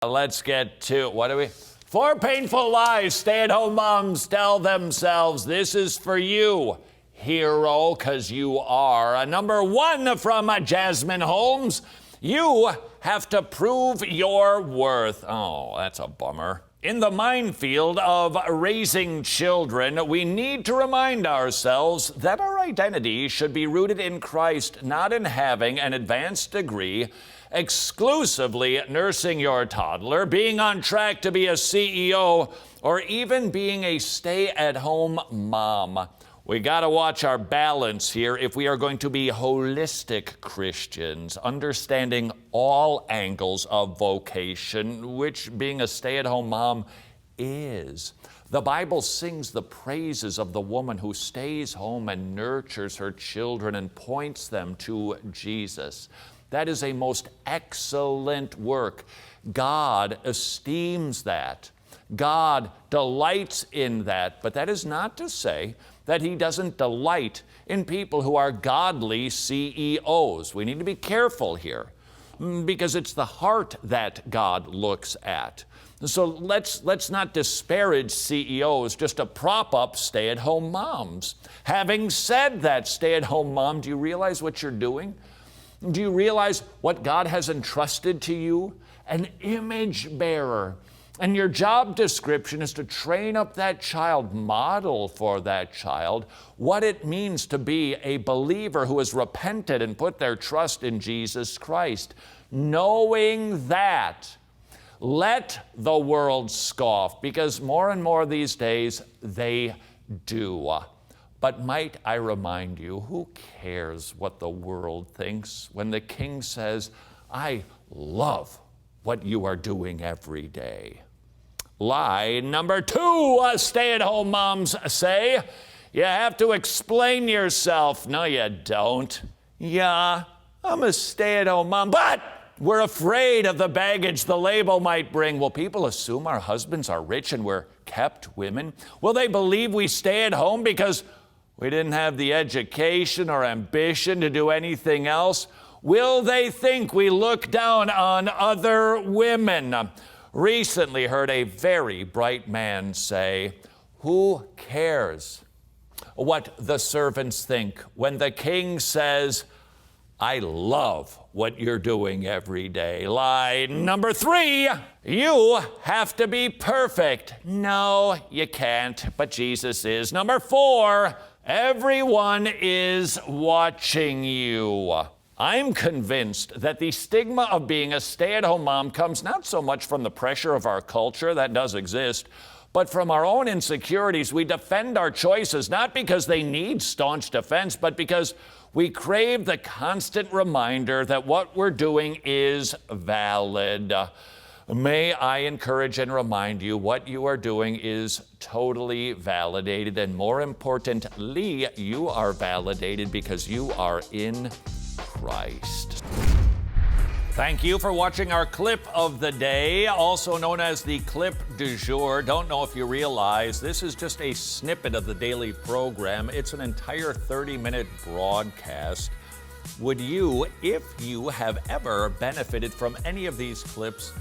Let's get to, Four painful lies stay-at-home moms tell themselves. This is for you, hero, because you are. Number one from Jasmine Holmes. You have to prove your worth. Oh, that's a bummer. In the minefield of raising children, we need to remind ourselves that our identity should be rooted in Christ, not in having an advanced degree, exclusively nursing your toddler, being on track to be a CEO, or even being a stay-at-home mom. We got to watch our balance here if we are going to be holistic Christians, understanding all angles of vocation, which being a stay-at-home mom is. The Bible sings the praises of the woman who stays home and nurtures her children and points them to Jesus. That is a most excellent work. God esteems that. God delights in that. But that is not to say that he doesn't delight in people who are godly CEOs. We need to be careful here because it's the heart that God looks at. So let's not disparage CEOs just to prop up stay-at-home moms. Having said that, stay-at-home mom, do you realize what you're doing? Do you realize what God has entrusted to you? An image bearer. And your job description is to train up that child, model for that child what it means to be a believer who has repented and put their trust in Jesus Christ. Knowing that, let the world scoff, because more and more these days they do. But might I remind you, who cares what the world thinks when the King says, I love what you are doing every day? Lie number two, stay-at-home moms say, you have to explain yourself. No, you don't. Yeah, I'm a stay-at-home mom, but we're afraid of the baggage the label might bring. Will people assume our husbands are rich and we're kept women? Will they believe we stay at home because we didn't have the education or ambition to do anything else? Will they think we look down on other women? Recently heard a very bright man say, who cares what the servants think when the King says, I love what you're doing every day? Lie number three, you have to be perfect. No, you can't, but Jesus is. Number four, everyone is watching you. I'm convinced that the stigma of being a stay-at-home mom comes not so much from the pressure of our culture, that does exist, but from our own insecurities. We defend our choices not because they need staunch defense, but because we crave the constant reminder that what we're doing is valid. May I encourage and remind you what you are doing is totally validated, and more importantly, you are validated because you are in Christ. Thank you for watching our clip of the day, also known as the clip du jour. Don't know if you realize this is just a snippet of the daily program. It's an entire 30-minute broadcast. Would you, if you have ever benefited from any of these clips,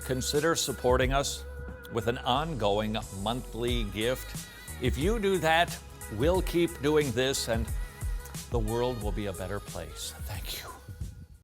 consider supporting us with an ongoing monthly gift? If you do that, we'll keep doing this and the world will be a better place. Thank you.